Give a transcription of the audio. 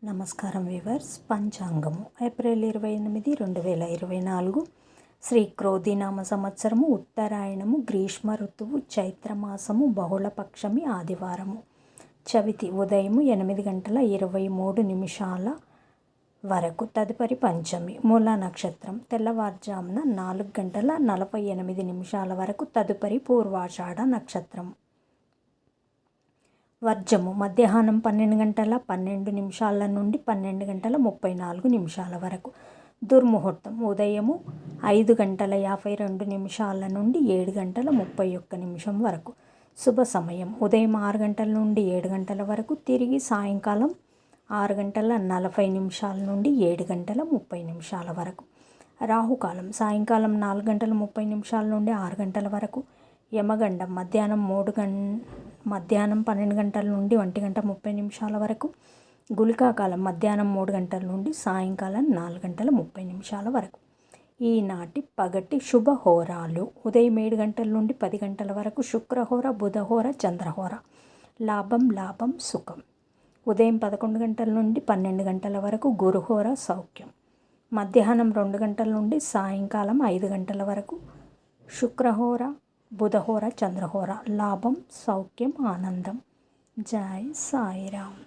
నమస్కారం viewers. పంచాంగము April 28, 2024 Shri క్రోధినామ సంవత్సరము, ఉత్తరాయణము, గ్రీష్మ ఋతువు, చైత్రమాసము, బహుళపక్షమి, ఆదివారము. చవితి ఉదయము 8:23 వరకు, తదుపరి పంచమి. మూల నక్షత్రం తెల్లవారుజామున 4:48 వరకు, తదుపరి పూర్వాషాఢ నక్షత్రం. వర్జము మధ్యాహ్నం 12:12 నుండి 12:34 వరకు. దుర్ముహూర్తం ఉదయము 5:52 నుండి 7:31 వరకు. శుభ సమయం ఉదయం 6 గంటల నుండి 7 గంటల వరకు, తిరిగి సాయంకాలం 6:40 నుండి 7:30 వరకు. రాహుకాలం సాయంకాలం 4:30 నుండి 6 గంటల వరకు. యమగండం మధ్యాహ్నం 12 గంటల నుండి 1:30 వరకు. గుళికాకాలం మధ్యాహ్నం 3 గంటల నుండి సాయంకాలం 4:30 వరకు. ఈనాటి పగటి శుభహోరాలు: ఉదయం 7 గంటల నుండి 10 గంటల వరకు శుక్రహోర, బుధహోర, చంద్రహోర. లాభం సుఖం. ఉదయం 11 గంటల నుండి 12 గంటల వరకు గురుహోర, సౌఖ్యం. మధ్యాహ్నం 2 గంటల నుండి సాయంకాలం 5 గంటల వరకు శుక్రహోర, బుధహోర, చంద్రహోర. లాభం, సౌఖ్యం, ఆనందం. జై సాయిరామ్.